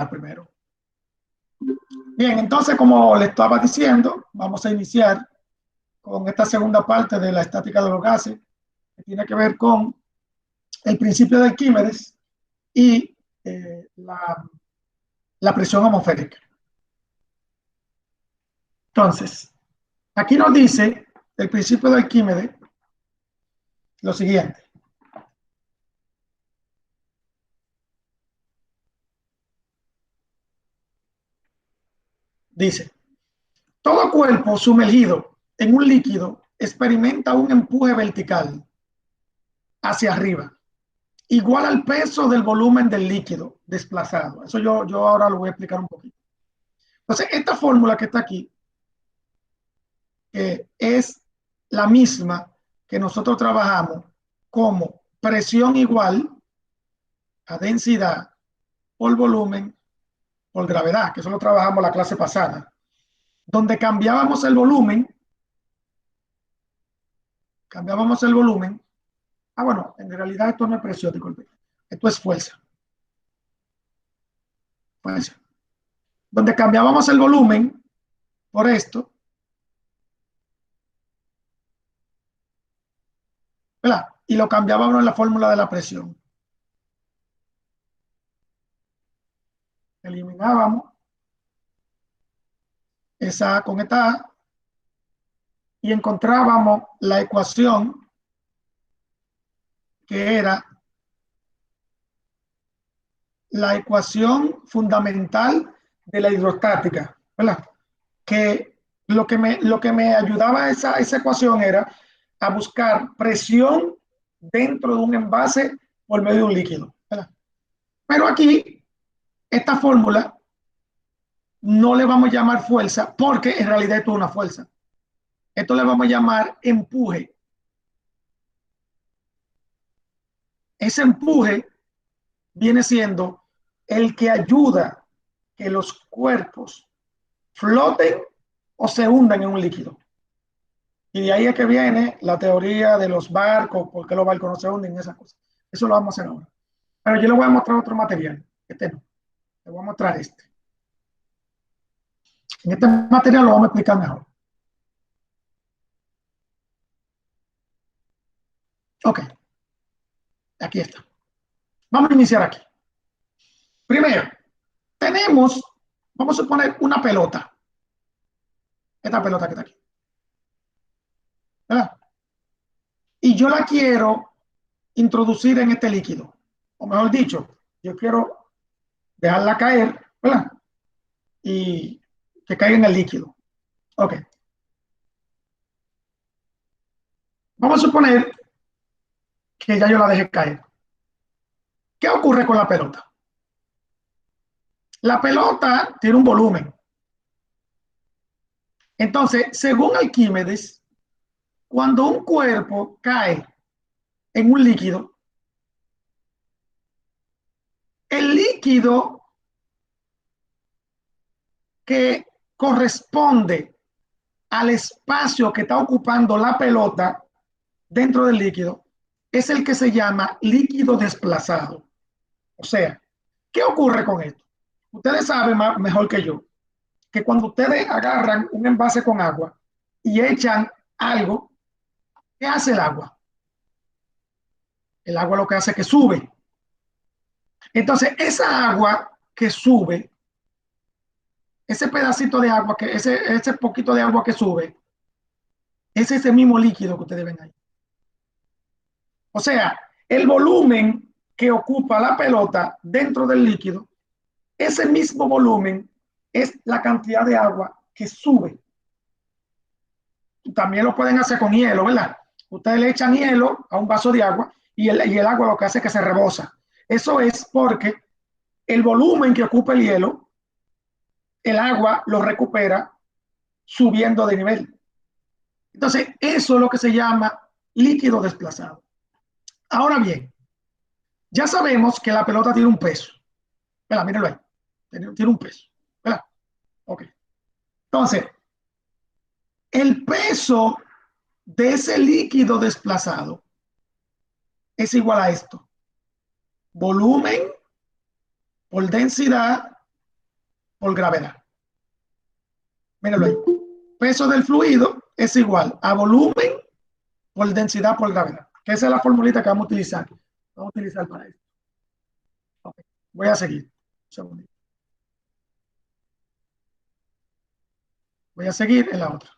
primero. Bien, entonces, como le estaba diciendo, vamos a iniciar con esta segunda parte de la estática de los gases, que tiene que ver con el principio de Arquímedes y la presión atmosférica. Entonces, aquí nos dice el principio de Arquímedes lo siguiente. Dice, todo cuerpo sumergido en un líquido experimenta un empuje vertical hacia arriba, igual al peso del volumen del líquido desplazado. Eso yo ahora lo voy a explicar un poquito. Entonces, esta fórmula que está aquí es la misma que nosotros trabajamos como presión igual a densidad por volumen por gravedad, que eso lo trabajamos la clase pasada, donde cambiábamos el volumen. Bueno, en realidad esto no es presión, disculpe. Esto es fuerza. Donde cambiábamos el volumen por esto, ¿verdad? Y lo cambiábamos en la fórmula de la presión. Eliminábamos esa A con esta A y encontrábamos la ecuación que era la ecuación fundamental de la hidrostática, ¿verdad? Que lo que me ayudaba a esa ecuación era a buscar presión dentro de un envase por medio de un líquido, ¿verdad? Pero aquí, esta fórmula no le vamos a llamar fuerza porque en realidad esto es una fuerza. Esto le vamos a llamar empuje. Ese empuje viene siendo el que ayuda que los cuerpos floten o se hundan en un líquido. Y de ahí es que viene la teoría de los barcos, por qué los barcos no se hunden, esas cosas. Eso lo vamos a hacer ahora. Pero yo le voy a mostrar otro material. Este no. Le voy a mostrar este. En este material lo vamos a explicar mejor. Ok. Aquí está. Vamos a iniciar aquí. Primero, vamos a poner una pelota. Esta pelota que está aquí. ¿Verdad? Y yo la quiero introducir en este líquido. O mejor dicho, yo quiero dejarla caer, ¿verdad? Y que caiga en el líquido. Ok. Vamos a suponer que ya yo la dejé caer. ¿Qué ocurre con la pelota? La pelota tiene un volumen. Entonces, según Arquímedes, cuando un cuerpo cae en un líquido, el líquido que corresponde al espacio que está ocupando la pelota dentro del líquido es el que se llama líquido desplazado. O sea, ¿qué ocurre con esto? Ustedes saben mejor que yo que cuando ustedes agarran un envase con agua y echan algo, ¿qué hace el agua? El agua lo que hace es que sube. Entonces, esa agua que sube, ese pedacito de agua, ese poquito de agua que sube, es ese mismo líquido que ustedes ven ahí. O sea, el volumen que ocupa la pelota dentro del líquido, ese mismo volumen es la cantidad de agua que sube. También lo pueden hacer con hielo, ¿verdad? Ustedes le echan hielo a un vaso de agua y el agua lo que hace es que se rebosa. Eso es porque el volumen que ocupa el hielo, el agua lo recupera subiendo de nivel. Entonces, eso es lo que se llama líquido desplazado. Ahora bien, ya sabemos que la pelota tiene un peso. ¿Verdad? Mírenlo ahí. Tiene un peso. ¿Verdad? Ok. Entonces, el peso de ese líquido desplazado es igual a esto. Volumen por densidad por gravedad. Míralo ahí. Peso del fluido es igual a volumen por densidad por gravedad. Que esa es la formulita que vamos a utilizar. Vamos a utilizar para esto. Okay. Voy a seguir. Un segundito. Voy a seguir en la otra.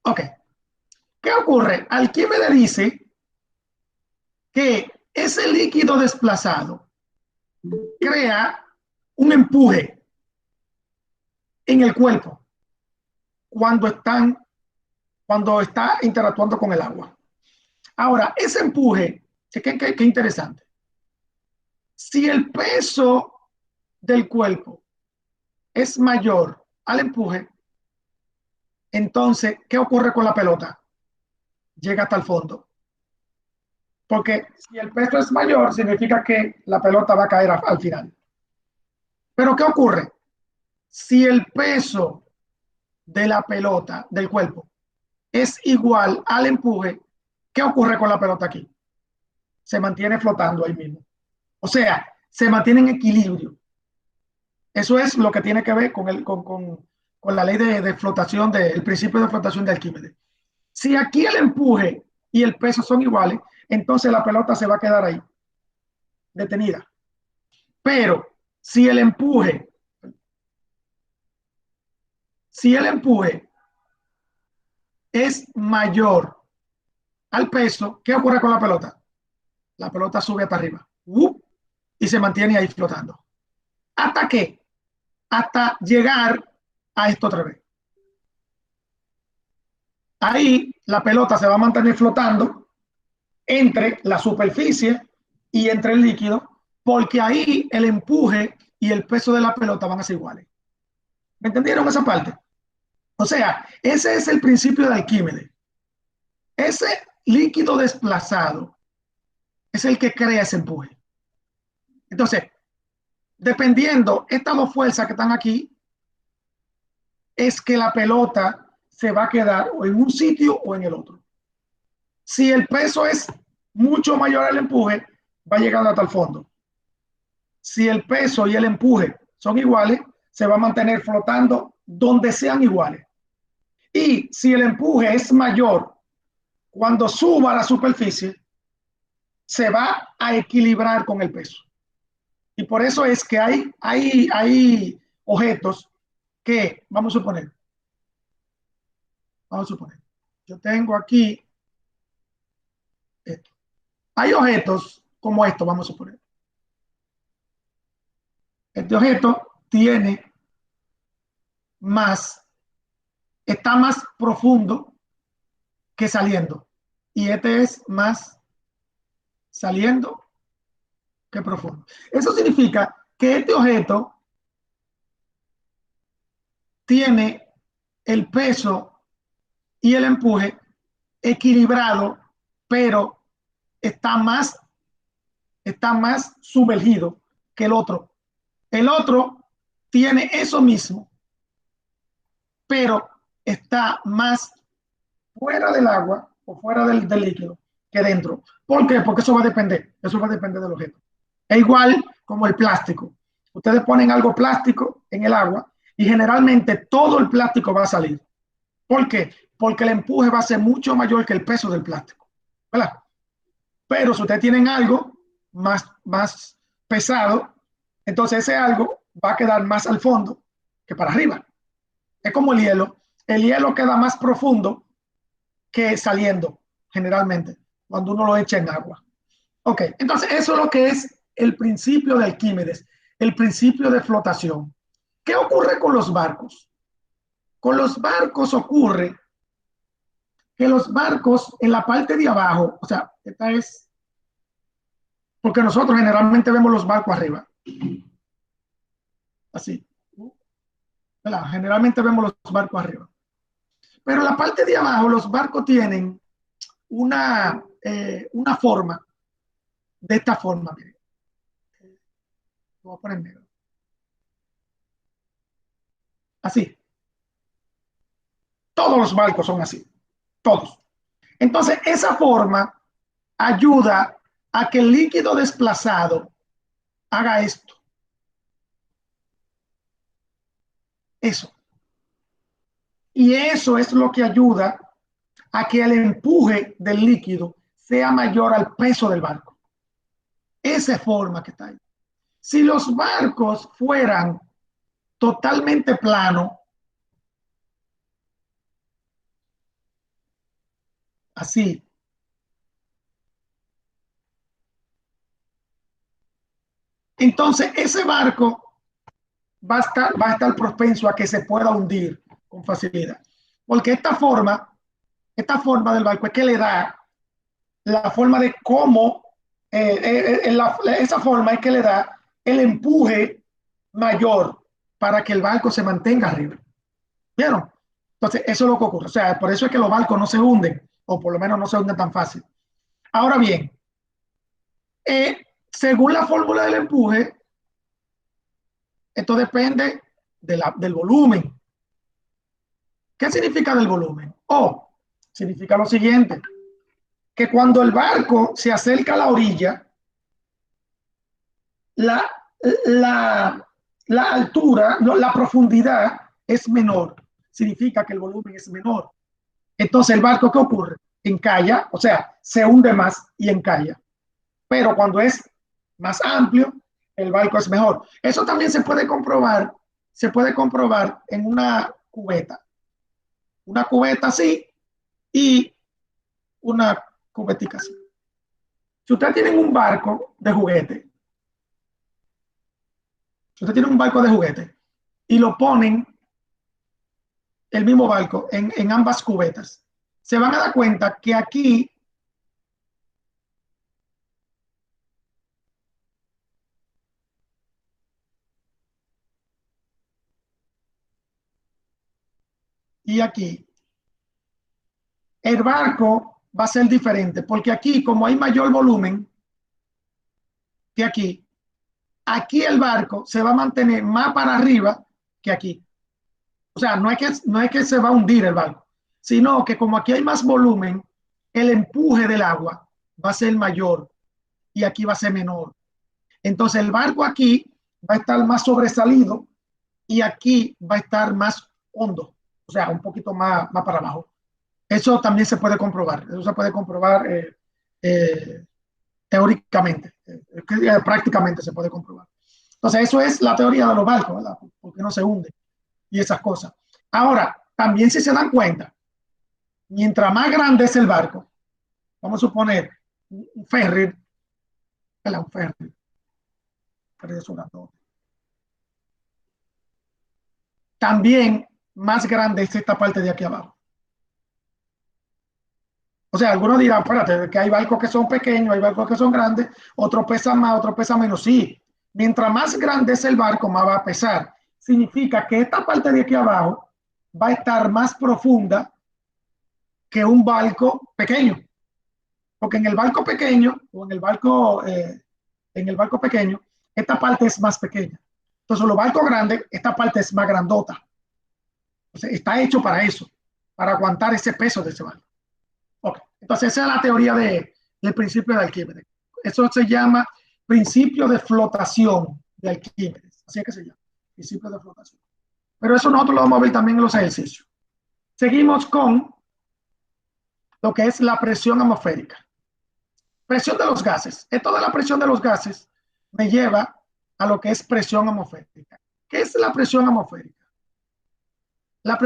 Ok. ¿Qué ocurre? Arquímedes dice que ese líquido desplazado crea un empuje en el cuerpo cuando está interactuando con el agua. Ahora, ese empuje, qué interesante. Si el peso del cuerpo es mayor al empuje, entonces, ¿qué ocurre con la pelota? Llega hasta el fondo. Porque si el peso es mayor, significa que la pelota va a caer al final. Pero ¿qué ocurre? Si el peso de la pelota, del cuerpo, es igual al empuje, ¿qué ocurre con la pelota aquí? Se mantiene flotando ahí mismo. O sea, se mantiene en equilibrio. Eso es lo que tiene que ver con la ley de flotación, el principio de flotación de Arquímedes. Si aquí el empuje y el peso son iguales, entonces la pelota se va a quedar ahí, detenida. Pero si el empuje es mayor al peso, ¿qué ocurre con la pelota? La pelota sube hasta arriba y se mantiene ahí flotando. ¿Hasta qué? Hasta llegar a esto otra vez. Ahí la pelota se va a mantener flotando entre la superficie y entre el líquido, porque ahí el empuje y el peso de la pelota van a ser iguales. ¿Me entendieron esa parte? O sea, ese es el principio de Arquímedes. Ese líquido desplazado es el que crea ese empuje. Entonces, dependiendo estas dos fuerzas que están aquí, es que la pelota se va a quedar o en un sitio o en el otro. Si el peso es mucho mayor al empuje, va a llegar hasta el fondo. Si el peso y el empuje son iguales, se va a mantener flotando donde sean iguales. Y si el empuje es mayor, cuando suba a la superficie, se va a equilibrar con el peso. Y por eso es que hay objetos que, vamos a suponer, yo tengo aquí esto. Hay objetos como esto, vamos a suponer. Este objeto tiene más, está más profundo que saliendo. Y este es más saliendo que profundo. Eso significa que este objeto tiene el peso y el empuje equilibrado, pero está más sumergido que el otro. El otro tiene eso mismo, pero está más fuera del agua o fuera del líquido que dentro. ¿Por qué? Porque eso va a depender del objeto. Es igual como el plástico. Ustedes ponen algo plástico en el agua y generalmente todo el plástico va a salir. ¿Por qué? Porque el empuje va a ser mucho mayor que el peso del plástico, ¿verdad? Pero si ustedes tienen algo más pesado, entonces ese algo va a quedar más al fondo que para arriba. Es como el hielo. El hielo queda más profundo que saliendo, generalmente, cuando uno lo echa en agua. Ok, entonces eso es lo que es el principio de Arquímedes, el principio de flotación. ¿Qué ocurre con los barcos? Con los barcos ocurre que los barcos en la parte de abajo, o sea, esta es, porque nosotros generalmente vemos los barcos arriba, así, ¿verdad? Generalmente vemos los barcos arriba. Pero en la parte de abajo los barcos tienen una forma, de esta forma, miren. Lo voy a poner negro. Así. Todos los barcos son así. Todos. Entonces, esa forma ayuda a que el líquido desplazado haga esto. Eso. Y eso es lo que ayuda a que el empuje del líquido sea mayor al peso del barco. Esa forma que está ahí. Si los barcos fueran totalmente planos, así, entonces ese barco va a estar propenso a que se pueda hundir con facilidad. Porque esta forma del barco es que le da la forma de cómo, esa forma es que le da el empuje mayor para que el barco se mantenga arriba. ¿Vieron? Entonces, eso es lo que ocurre. O sea, por eso es que los barcos no se hunden, o por lo menos no se hunden tan fácil. Ahora bien, según la fórmula del empuje, esto depende del volumen. ¿Qué significa del volumen? Significa lo siguiente, que cuando el barco se acerca a la orilla, la, la, la altura, no, la profundidad es menor. Significa que el volumen es menor. Entonces, el barco, ¿qué ocurre? Encalla, o sea, se hunde más y encalla. Pero cuando es más amplio, el barco es mejor. Eso también se puede comprobar en una cubeta así y una cubetica así. Si ustedes tienen un barco de juguete, si ustedes tienen un barco de juguete y lo ponen el mismo barco en ambas cubetas, se van a dar cuenta que aquí y aquí el barco va a ser diferente, porque aquí, como hay mayor volumen que aquí el barco se va a mantener más para arriba que aquí. O sea, no es que se va a hundir el barco, sino que como aquí hay más volumen, el empuje del agua va a ser mayor y aquí va a ser menor. Entonces el barco aquí va a estar más sobresalido y aquí va a estar más hondo, o sea, un poquito más para abajo. Eso también se puede comprobar, eso se puede comprobar eh, teóricamente, prácticamente se puede comprobar. Entonces eso es la teoría de los barcos, ¿verdad? Porque no se hunde y esas cosas. Ahora, también si se dan cuenta, mientras más grande es el barco, vamos a suponer un ferry, ¿verdad? Un ferry de Suratoto. También más grande es esta parte de aquí abajo. O sea, algunos dirán, espérate, que hay barcos que son pequeños, hay barcos que son grandes, otros pesan más, otros pesan menos. Sí, mientras más grande es el barco, más va a pesar. Significa que esta parte de aquí abajo va a estar más profunda que un barco pequeño. Porque en el barco pequeño, o en el barco pequeño, esta parte es más pequeña. Entonces, los barcos grandes, esta parte es más grandota. O sea, está hecho para eso, para aguantar ese peso de ese barco. Okay. Entonces, esa es la teoría del principio de Arquímedes. Eso se llama principio de flotación de Arquímedes. Así es que se llama, principio de flotación. Pero eso nosotros lo vamos a ver también en los ejercicios. Seguimos con lo que es la presión atmosférica. Presión de los gases. Esto de la presión de los gases me lleva a lo que es presión atmosférica. ¿Qué es la presión atmosférica? La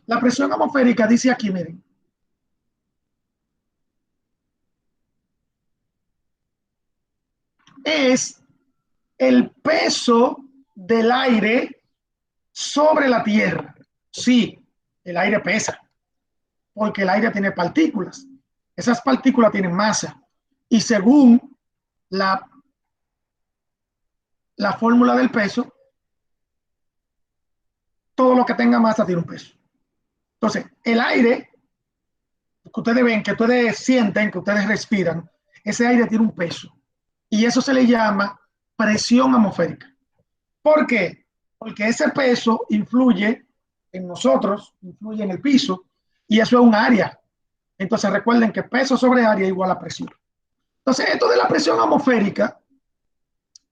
la presión atmosférica dice aquí, miren, es el peso del aire sobre la Tierra. Sí, el aire pesa, porque el aire tiene partículas. Esas partículas tienen masa. Y según la, la fórmula del peso, todo lo que tenga masa tiene un peso. Entonces, el aire que ustedes ven, que ustedes sienten, que ustedes respiran, ese aire tiene un peso. Y eso se le llama presión atmosférica. ¿Por qué? Porque ese peso influye en nosotros, influye en el piso, y eso es un área. Entonces recuerden que peso sobre área igual a presión. Entonces, esto de la presión atmosférica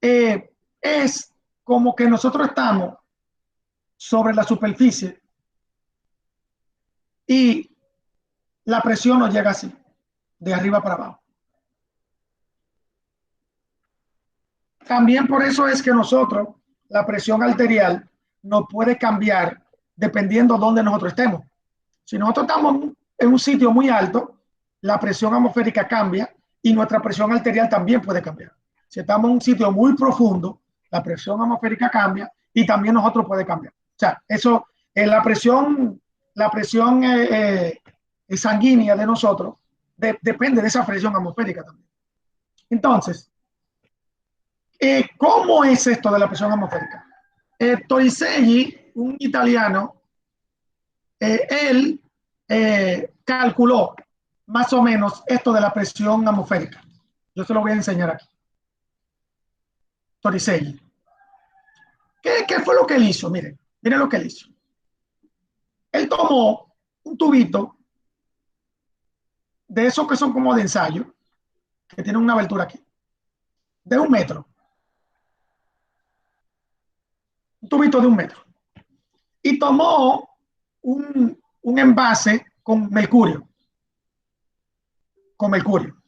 es como que nosotros estamos sobre la superficie y la presión nos llega así, de arriba para abajo. También por eso es que nosotros, la presión arterial no puede cambiar dependiendo de dónde nosotros estemos. Si nosotros estamos en un sitio muy alto, la presión atmosférica cambia y nuestra presión arterial también puede cambiar. Si estamos en un sitio muy profundo, la presión atmosférica cambia y también nosotros puede cambiar. O sea, eso, la presión sanguínea de nosotros depende de esa presión atmosférica también. Entonces, ¿cómo es esto de la presión atmosférica? Torricelli, un italiano, él calculó más o menos esto de la presión atmosférica. Yo se lo voy a enseñar aquí. Torricelli. ¿Qué fue lo que él hizo? Miren lo que él hizo. Él tomó un tubito de esos que son como de ensayo, que tienen una abertura aquí, de 1 metro. Un tubito de 1 metro. Y tomó un envase con mercurio. Con mercurio.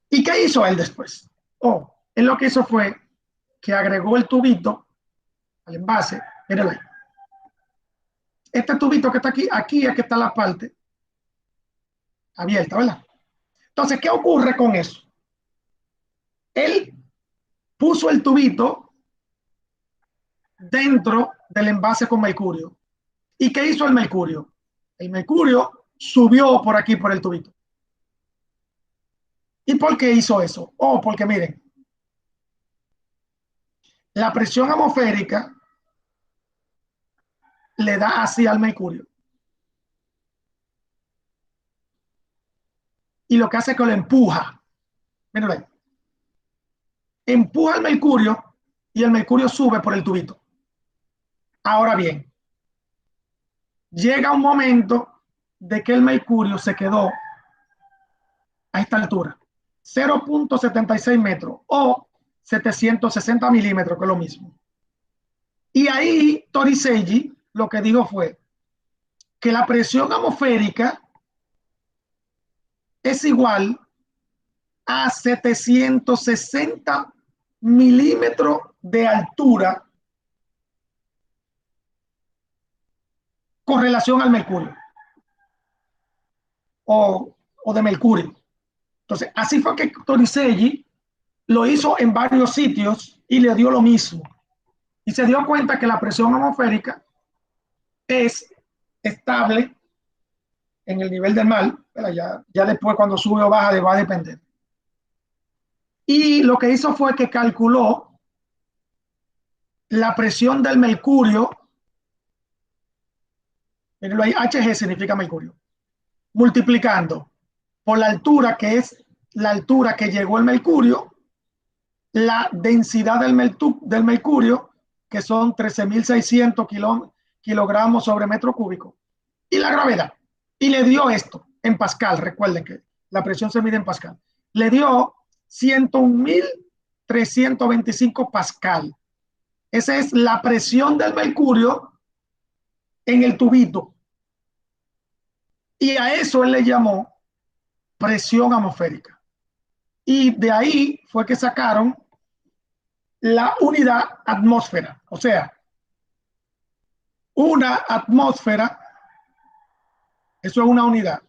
¿Y qué hizo él después? Él lo que hizo fue que agregó el tubito al envase. Mírenlo ahí. Este tubito que está aquí es que está la parte abierta, ¿verdad? Entonces, ¿qué ocurre con eso? Él puso el tubito dentro del envase con mercurio. ¿Y qué hizo el mercurio? El mercurio subió por aquí, por el tubito. ¿Y por qué hizo eso? Porque miren, la presión atmosférica le da así al mercurio. Y lo que hace es que lo empuja. Mírenlo ahí. Empuja el mercurio y el mercurio sube por el tubito. Ahora bien, llega un momento de que el mercurio se quedó a esta altura, 0.76 metros o 760 milímetros, que es lo mismo. Y ahí Torricelli lo que dijo fue que la presión atmosférica es igual a 760 milímetros de altura con relación al mercurio o de mercurio. Entonces, así fue que Torricelli lo hizo en varios sitios y le dio lo mismo. Y se dio cuenta que la presión atmosférica es estable en el nivel del mar. Ya después, cuando sube o baja, va a depender. Y lo que hizo fue que calculó la presión del mercurio. Mirenlo ahí, HG significa mercurio. Multiplicando por la altura, que es la altura que llegó el mercurio, la densidad del mercurio, que son 13.600 kilogramos sobre metro cúbico, y la gravedad. Y le dio esto en Pascal. Recuerden que la presión se mide en Pascal. Le dio 101.325 Pascal. Esa es la presión del mercurio en el tubito. Y a eso él le llamó presión atmosférica. Y de ahí fue que sacaron la unidad atmósfera. O sea, una atmósfera, eso es una unidad,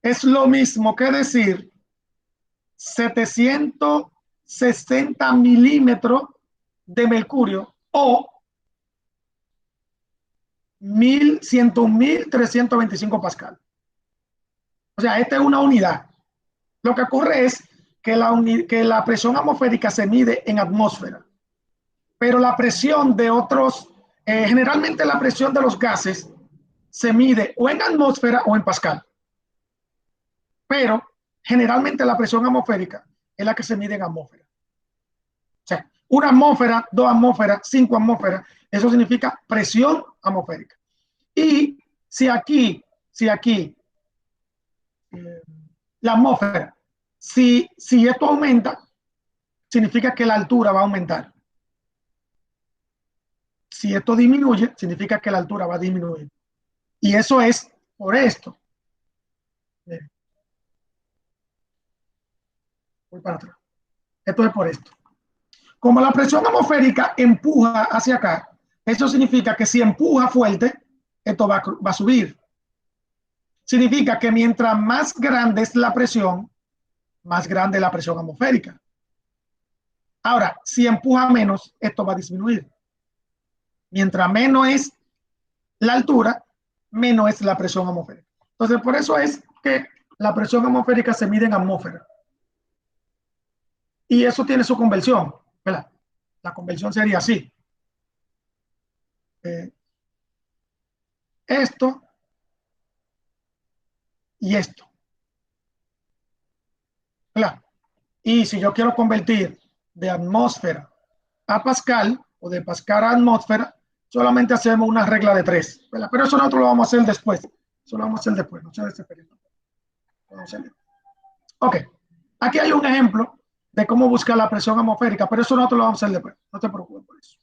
es lo mismo que decir 760 milímetros de mercurio o 101.325 Pascal. O sea, esta es una unidad. Lo que ocurre es que la presión atmosférica se mide en atmósfera, pero la presión de otros, generalmente la presión de los gases se mide o en atmósfera o en Pascal. Pero generalmente la presión atmosférica es la que se mide en atmósfera. O sea, una atmósfera, 2 atmósferas, 5 atmósferas, eso significa presión atmosférica. Y si aquí la atmósfera, si esto aumenta, significa que la altura va a aumentar. Si esto disminuye, significa que la altura va a disminuir. Y eso es por esto. Miren, voy para atrás. Esto es por esto. Como la presión atmosférica empuja hacia acá, eso significa que si empuja fuerte, esto va a subir. Significa que mientras más grande es la presión, más grande es la presión atmosférica. Ahora, si empuja menos, esto va a disminuir. Mientras menos es la altura, menos es la presión atmosférica. Entonces, por eso es que la presión atmosférica se mide en atmósfera. Y eso tiene su conversión, ¿verdad? La conversión sería así. Eh, esto y esto, ¿verdad? Y si yo quiero convertir de atmósfera a Pascal o de Pascal a atmósfera, solamente hacemos una regla de 3, ¿verdad? Pero eso nosotros lo vamos a hacer después. Eso lo vamos a hacer después, no se desesperen. Ok, aquí hay un ejemplo de cómo buscar la presión atmosférica, pero eso nosotros lo vamos a hacer después. No te preocupes por eso.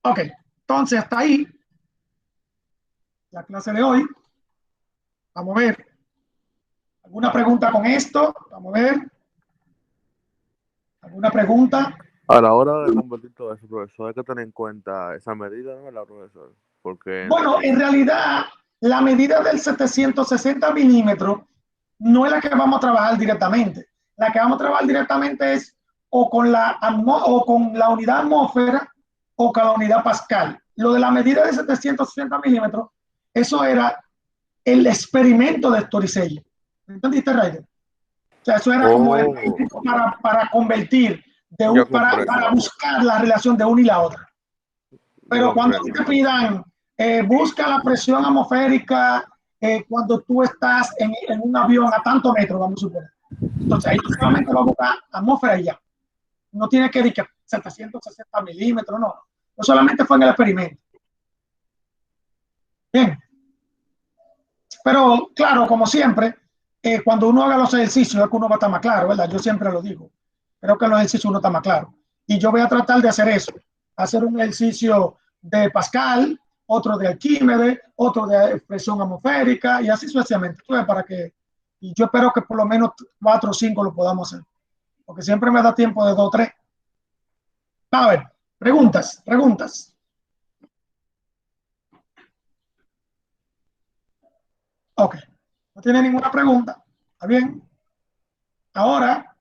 Ok, entonces hasta ahí la clase de hoy. Vamos a ver. ¿Alguna pregunta con esto? Vamos a ver. ¿Alguna pregunta? A la hora de convertir todo eso, profesor, hay que tener en cuenta esa medida, ¿no? La profesor, porque Bueno, en realidad, la medida del 760 milímetros no es la que vamos a trabajar directamente. La que vamos a trabajar directamente es o con la unidad atmósfera o con la unidad Pascal. Lo de la medida de 760 milímetros, eso era el experimento de Torricelli. ¿Entendiste, Raider? O sea, eso era como el oh, para convertir, yo para comprendo, buscar la relación de una y la otra. yo Pero cuando comprendo. te pidan, busca la presión atmosférica cuando tú estás en un avión a tantos metros, vamos a suponer. Entonces ahí tú solamente vas a buscar atmósfera y ya. No tienes que decir 760 milímetros, no. No solamente fue en el experimento. Bien. Pero claro, como siempre, cuando uno haga los ejercicios es que uno va a estar más claro, ¿verdad? Yo siempre lo digo. Creo que en los ejercicios uno está más claro. Y yo voy a tratar de hacer eso. Hacer un ejercicio de Pascal, otro de Arquímedes, otro de presión atmosférica y así sucesivamente. Para que, y yo espero que por lo menos 4 o 5 lo podamos hacer. Porque siempre me da tiempo de 2 o 3. A ver, preguntas. Ok. No tiene ninguna pregunta. ¿Está bien? Ahora